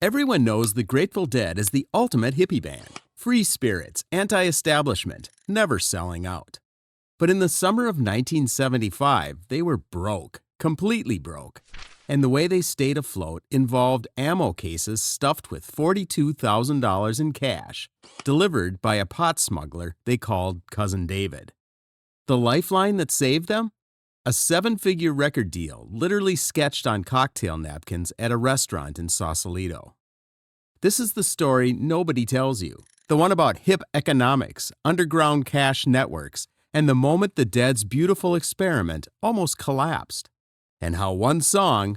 Everyone knows the Grateful Dead is the ultimate hippie band. Free spirits, anti-establishment, never selling out. But in the summer of 1975, they were broke, completely broke. And the way they stayed afloat involved ammo cases stuffed with $42,000 in cash, delivered by a pot smuggler they called Cousin David. The lifeline that saved them? A 7-figure record deal literally sketched on cocktail napkins at a restaurant in Sausalito. This is the story nobody tells you, the one about hip economics, underground cash networks, and the moment the Dead's beautiful experiment almost collapsed, and how one song,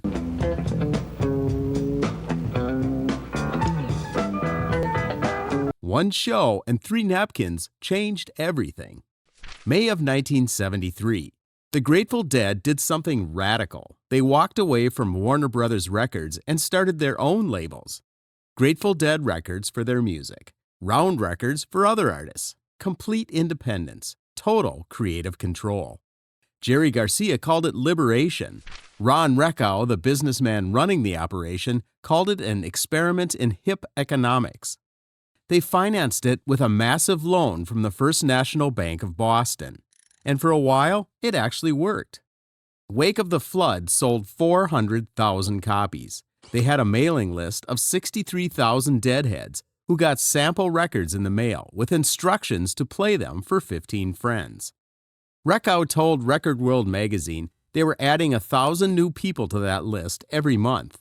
one show, and 3 napkins changed everything. May of 1973. The Grateful Dead did something radical. They walked away from Warner Brothers Records and started their own labels. Grateful Dead Records for their music, Round Records for other artists. Complete independence, total creative control. Jerry Garcia called it liberation. Ron Rakow, the businessman running the operation, called it an experiment in hip economics. They financed it with a massive loan from the First National Bank of Boston. And for a while, it actually worked. Wake of the Flood sold 400,000 copies. They had a mailing list of 63,000 Deadheads who got sample records in the mail with instructions to play them for 15 friends. Rakow told Record World magazine they were adding 1,000 new people to that list every month.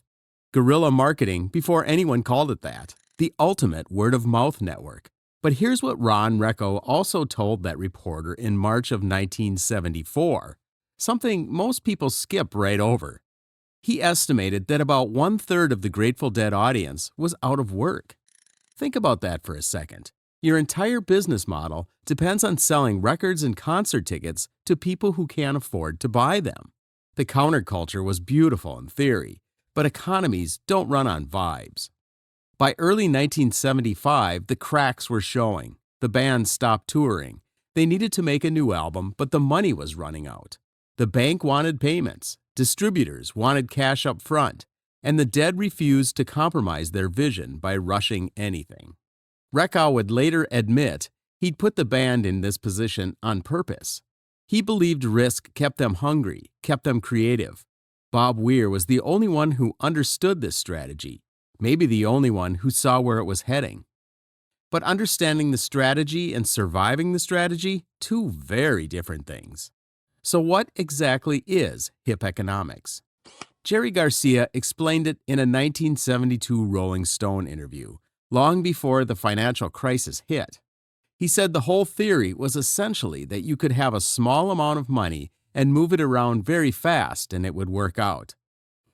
Guerrilla marketing before anyone called it that. The ultimate word-of-mouth network. But here's what Ron Rakow also told that reporter in March of 1974, something most people skip right over. He estimated that about 1/3 of the Grateful Dead audience was out of work. Think about that for a second. Your entire business model depends on selling records and concert tickets to people who can't afford to buy them. The counterculture was beautiful in theory, but economies don't run on vibes. By early 1975, the cracks were showing. The band stopped touring. They needed to make a new album, but the money was running out. The bank wanted payments. Distributors wanted cash up front. And the Dead refused to compromise their vision by rushing anything. Rakow would later admit he'd put the band in this position on purpose. He believed risk kept them hungry, kept them creative. Bob Weir was the only one who understood this strategy. Maybe the only one who saw where it was heading. But understanding the strategy and surviving the strategy, 2 very different things. So what exactly is hip economics? Jerry Garcia explained it in a 1972 Rolling Stone interview, long before the financial crisis hit. He said the whole theory was essentially that you could have a small amount of money and move it around very fast and it would work out.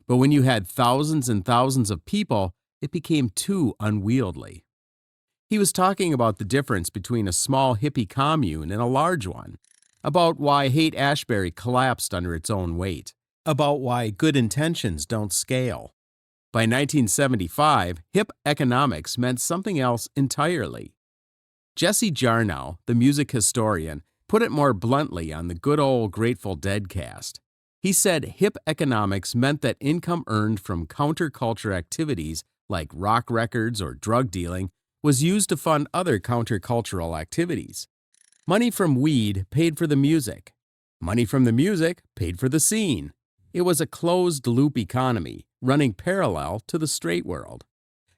But when you had thousands and thousands of people, it became too unwieldy. He was talking about the difference between a small hippie commune and a large one, about why Haight-Ashbury collapsed under its own weight, about why good intentions don't scale. By 1975, hip economics meant something else entirely. Jesse Jarnow, the music historian, put it more bluntly on the good old Grateful Dead cast. He said hip economics meant that income earned from counterculture activities like rock records or drug dealing was used to fund other countercultural activities. Money from weed paid for the music. Money from the music paid for the scene. It was a closed-loop economy, running parallel to the straight world.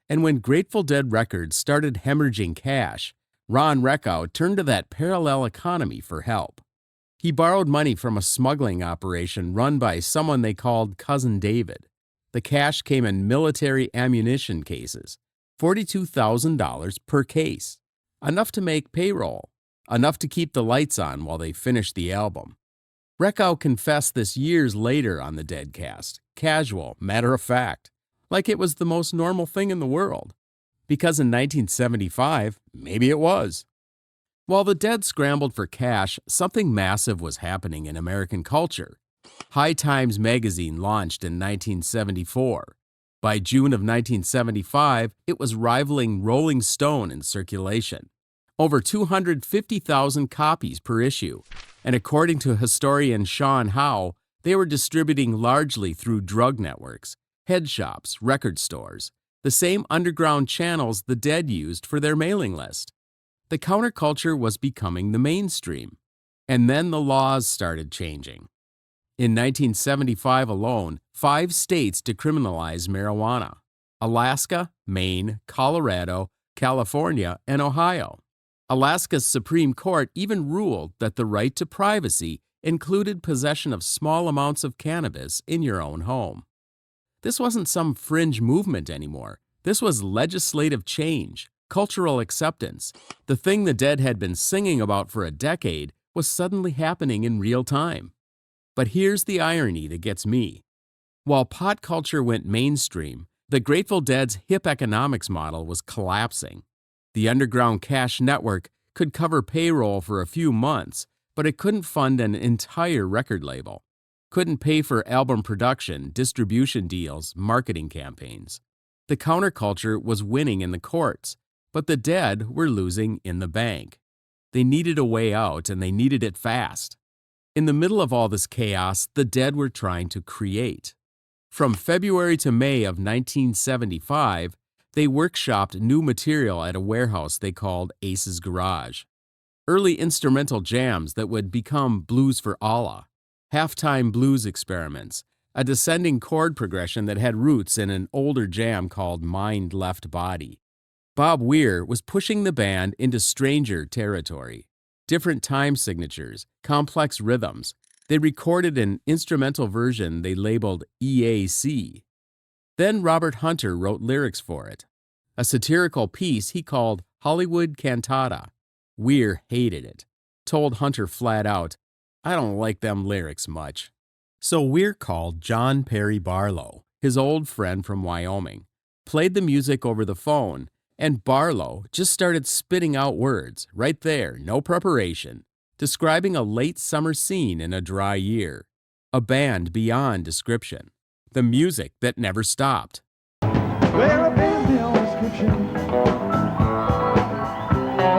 And when Grateful Dead Records started hemorrhaging cash, Ron Rakow turned to that parallel economy for help. He borrowed money from a smuggling operation run by someone they called Cousin David. The cash came in military ammunition cases, $42,000 per case, enough to make payroll, enough to keep the lights on while they finished the album. Rakow confessed this years later on the Deadcast, casual, matter of fact, like it was the most normal thing in the world. Because in 1975, maybe it was. While the Dead scrambled for cash, something massive was happening in American culture. High Times magazine launched in 1974. By June of 1975, it was rivaling Rolling Stone in circulation. Over 250,000 copies per issue, and according to historian Sean Howe, they were distributing largely through drug networks, head shops, record stores. the same underground channels the Dead used for their mailing list. The counterculture was becoming the mainstream. And then the laws started changing. In 1975 alone, 5 states decriminalized marijuana: Alaska, Maine, Colorado, California, and Ohio. Alaska's Supreme Court even ruled that the right to privacy included possession of small amounts of cannabis in your own home. This wasn't some fringe movement anymore. This was legislative change, cultural acceptance. The thing the Dead had been singing about for a decade was suddenly happening in real time. But here's the irony that gets me. While pot culture went mainstream, the Grateful Dead's hip economics model was collapsing. The underground cash network could cover payroll for a few months, but it couldn't fund an entire record label, couldn't pay for album production, distribution deals, marketing campaigns. The counterculture was winning in the courts, but the Dead were losing in the bank. They needed a way out, and they needed it fast. In the middle of all this chaos, the Dead were trying to create. From February to May of 1975, they workshopped new material at a warehouse they called Ace's Garage. Early instrumental jams that would become Blues for Allah, halftime blues experiments, a descending chord progression that had roots in an older jam called Mind Left Body. Bob Weir was pushing the band into stranger territory. Different time signatures, complex rhythms. They recorded an instrumental version they labeled EAC. Then Robert Hunter wrote lyrics for it, a satirical piece he called Hollywood Cantata. Weir hated it, told Hunter flat out, "I don't like them lyrics much." So Weir called John Perry Barlow, his old friend from Wyoming, played the music over the phone, and Barlow just started spitting out words, right there, no preparation, describing a late summer scene in a dry year, a band beyond description, the music that never stopped. We're a band beyond description,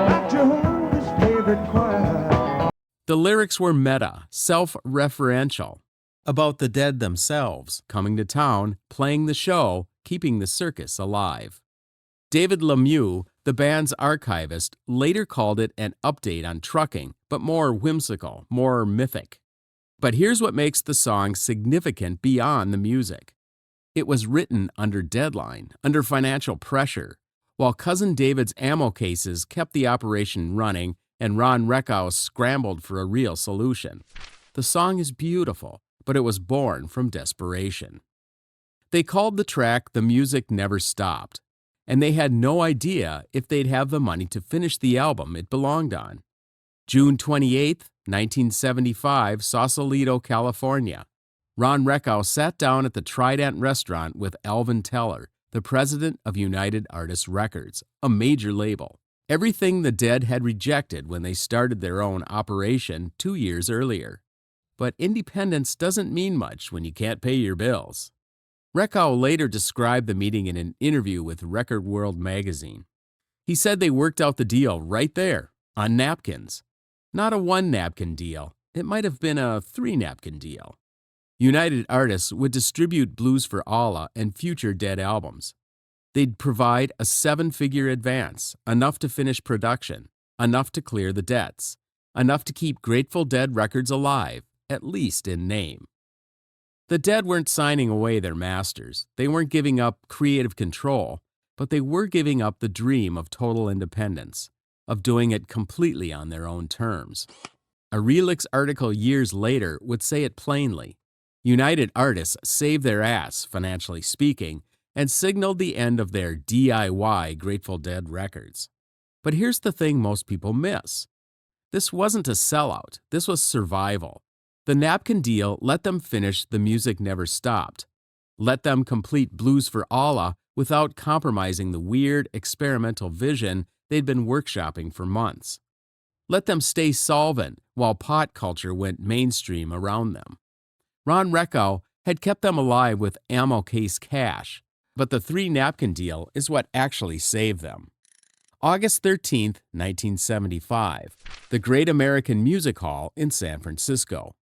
not Jehovah's favorite choir. The lyrics were meta, self-referential, about the Dead themselves, coming to town, playing the show, keeping the circus alive. David Lemieux, the band's archivist, later called it an update on trucking, but more whimsical, more mythic. But here's what makes the song significant beyond the music. It was written under deadline, under financial pressure, while Cousin David's ammo cases kept the operation running and Ron Rakow scrambled for a real solution. The song is beautiful, but it was born from desperation. They called the track "The Music Never Stopped," and they had no idea if they'd have the money to finish the album it belonged on. June 28, 1975, Sausalito, California. Ron Rakow sat down at the Trident restaurant with Alvin Teller, the president of United Artists Records, a major label. Everything the Dead had rejected when they started their own operation 2 years earlier. But independence doesn't mean much when you can't pay your bills. Rakow later described the meeting in an interview with Record World magazine. He said they worked out the deal right there, on napkins. Not a 1-napkin deal. It might have been a 3-napkin deal. United Artists would distribute Blues for Allah and future Dead albums. They'd provide a 7-figure advance, enough to finish production, enough to clear the debts, enough to keep Grateful Dead records alive, at least in name. The Dead weren't signing away their masters. They weren't giving up creative control, but they were giving up the dream of total independence, of doing it completely on their own terms. A Relix article years later would say it plainly. United Artists saved their ass, financially speaking, and signaled the end of their DIY Grateful Dead records. But here's the thing most people miss. This wasn't a sellout. This was survival. The napkin deal let them finish The Music Never Stopped, let them complete Blues for Allah without compromising the weird, experimental vision they'd been workshopping for months. Let them stay solvent while pot culture went mainstream around them. Ron Rakow had kept them alive with ammo case cash, but the 3-napkin deal is what actually saved them. August 13, 1975, the Great American Music Hall in San Francisco.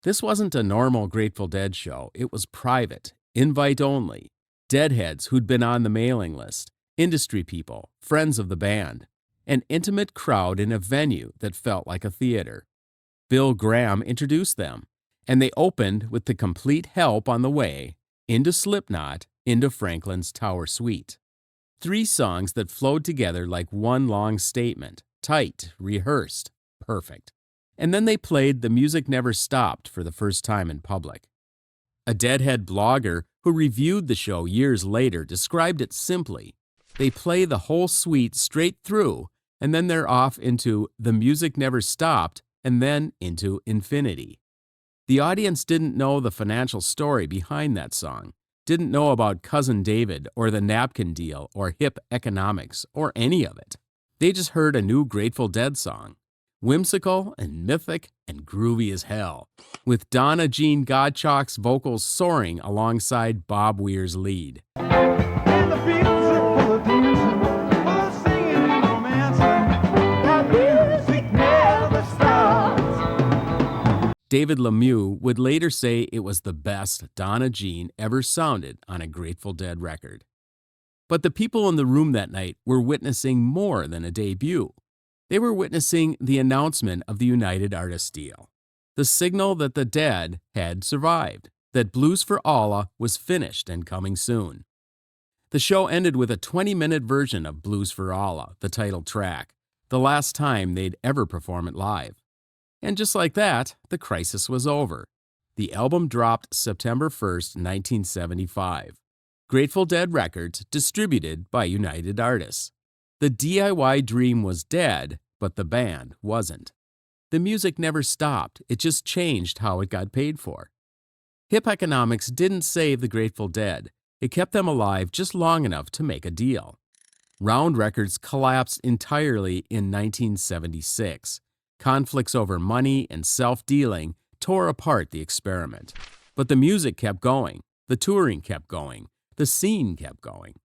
This wasn't a normal Grateful Dead show. It was private, invite only. Deadheads who'd been on the mailing list, industry people, friends of the band, an intimate crowd in a venue that felt like a theater. Bill Graham introduced them, and they opened with the complete help on the way, into Slipknot, into Franklin's Tower Suite. 3 songs that flowed together like one long statement, tight, rehearsed, perfect. And then they played The Music Never Stopped for the first time in public. A Deadhead blogger who reviewed the show years later described it simply. They play the whole suite straight through, and then they're off into The Music Never Stopped, and then into infinity. The audience didn't know the financial story behind that song, didn't know about Cousin David or the napkin deal or hip economics or any of it. They just heard a new Grateful Dead song, whimsical and mythic and groovy as hell, with Donna Jean Godchaux's vocals soaring alongside Bob Weir's lead. And the fields are full of dancing, full of singing and romancing. That music never stops. David Lemieux would later say it was the best Donna Jean ever sounded on a Grateful Dead record. But the people in the room that night were witnessing more than a debut. They were witnessing the announcement of the United Artists deal, the signal that the Dead had survived, that Blues for Allah was finished and coming soon. The show ended with a 20-minute version of Blues for Allah, the title track, the last time they'd ever perform it live. And just like that, the crisis was over. The album dropped September 1st, 1975. Grateful Dead Records, distributed by United Artists. The DIY dream was dead, but the band wasn't. The music never stopped, it just changed how it got paid for. Hip economics didn't save the Grateful Dead, it kept them alive just long enough to make a deal. Round Records collapsed entirely in 1976. Conflicts over money and self-dealing tore apart the experiment. But the music kept going, the touring kept going, the scene kept going.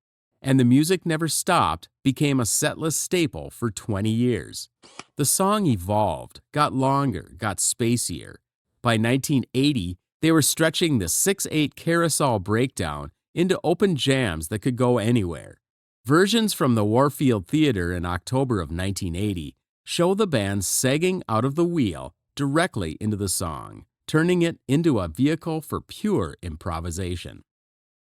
And The Music Never Stopped became a setlist staple for 20 years. The song evolved, got longer, got spacier. By 1980, they were stretching the 6/8 carousel breakdown into open jams that could go anywhere. Versions from the Warfield Theater in October of 1980 show the band sagging out of the wheel directly into the song, turning it into a vehicle for pure improvisation.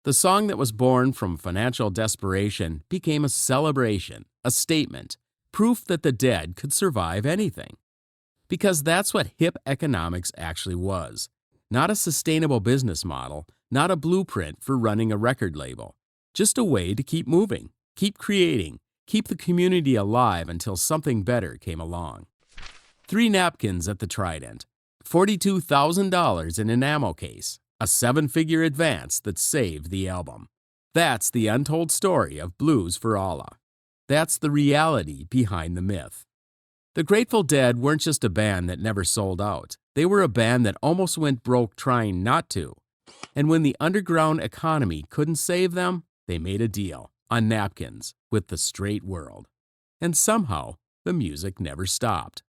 The song that was born from financial desperation became a celebration, a statement, proof that the Dead could survive anything. Because that's what hip economics actually was. Not a sustainable business model, not a blueprint for running a record label. Just a way to keep moving, keep creating, keep the community alive until something better came along. 3 napkins at the Trident, $42,000 in an ammo case, a 7-figure advance that saved the album. That's the untold story of Blues for Allah. That's the reality behind the myth. The Grateful Dead weren't just a band that never sold out. They were a band that almost went broke trying not to. And when the underground economy couldn't save them, they made a deal on napkins with the straight world. And somehow, the music never stopped.